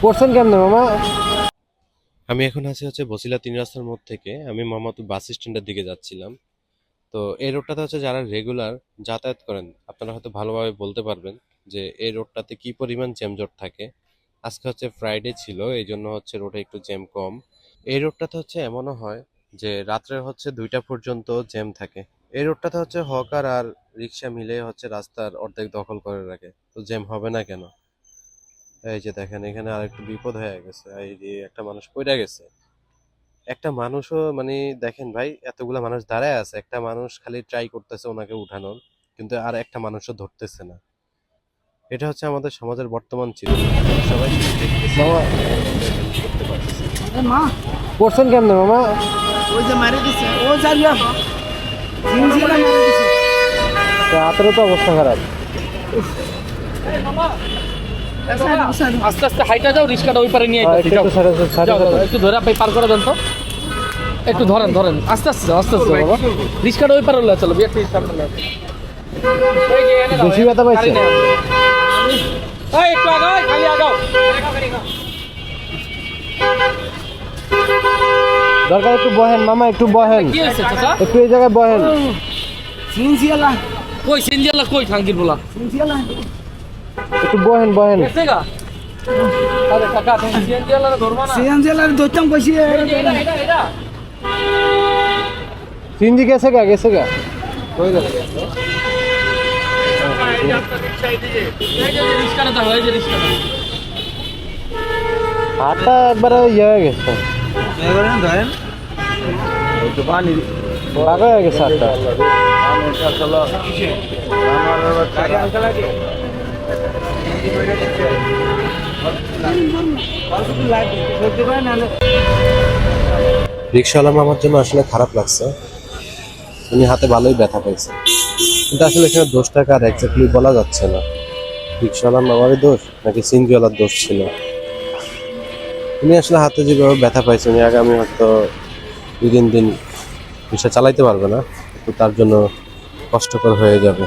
পড়ছেন কেমনে মামা? আমি এখন আছি হচ্ছে বছিলা ৩ রাস্তার মোড় থেকে। আমি মোহাম্মদপুর বাস স্ট্যান্ডের দিকে যাচ্ছিলাম। তো এই রোডটাতে হচ্ছে যারা রেগুলার যাতায়াত করেন আপনারা হয়তো ভালোভাবে বলতে পারবেন যে এই রোডটাতে কি পরিমাণ জ্যামজট থাকে। আজকে হচ্ছে ফ্রাইডে ছিল, এই জন্য হচ্ছে রোডে একটু জ্যাম কম। এই রোডটাতে হচ্ছে এমনও হয় যে রাত্রে হচ্ছে 2টা পর্যন্ত জ্যাম থাকে। এই রোডটাতে হচ্ছে হকার আর রিক্সা মিলে হচ্ছে রাস্তার অর্ধেক দখল করে রাখে, তো জ্যাম হবে না কেন? এই যে দেখেন এখানে আরেকটু বিপদ হয়ে গেছে, এই যে একটা মানুষ পড়ে গেছে। একটা মানুষও মানে দেখেন ভাই, এতগুলা মানুষ দাঁড়ায় আছে, একটা মানুষ খালি ট্রাই করতেছে ওনাকে উঠানোর, কিন্তু আর একটা মানুষও ধরতেছে না। এটা হচ্ছে আমাদের সমাজের বর্তমান চিত্র। সবাই শুধু দেখতেছে, মামা করতে পারতেছে না। পড়ছেন কেমনে মামা? ওই যে মারি দিছে ও যাইয়া জিনজিরা মারি দিছে। হাতেরও তো অবস্থা খারাপ। আস্তে আস্তে হাইটা যাও, রিস্কাটা ওই পারে নিয়ে একটু যাও, একটু ধরে আপনি পার করে দেন তো, একটু ধরেন ধরেন, আস্তে আস্তে যাও, আস্তে আস্তে বাবা, রিস্কাটা ওই পারে লয়ে চলো, বিয়ে ঠিক সামনে লয়ে। বেশি ব্যথা পাইছে? এই একটু আগাও, খালি আগাও। দরকার একটু বহেন মামা, একটু বহেন, কি হয়েছে চাচা? একটু এই জায়গায় বহেন। জিনজিরা কই সেনজিয়ালা, কই থাঙ্গির বলা, জিনজিরা একটু বহেন বহেন। গেছে গা? আরে কাকা তুমি সেনজিয়ালা ধরবা না? জিনজিরা দইতাম কইছি এটা সিনজি গেছে গা, গেছে গা। কই গেল? রিস্কাটা দাও, এই যে রিস্কাটা। হাতটা একবারে ইয়ে হয়ে গেছে, ধরেন পাগল হয়ে গেছে হাতটা। রিক্সাওয়ালা মামার জন্য আসলে খারাপ লাগছে, উনি হাতে ভালোই ব্যথা পাইছে, কিন্তু আসলে এখানে দোষটা কার এক্স্যাক্টলি বলা যাচ্ছে না। রিক্সাওয়ালা মামারই দোষ নাকি সিনজিওয়ালার দোষ ছিল? উনি আসলে হাতে যেভাবে ব্যথা পাইছে, উনি আগামী হয়তো 2-3 দিন রিক্সা চালাইতে পারবে না, তো তার জন্য কষ্টকর হয়ে যাবে।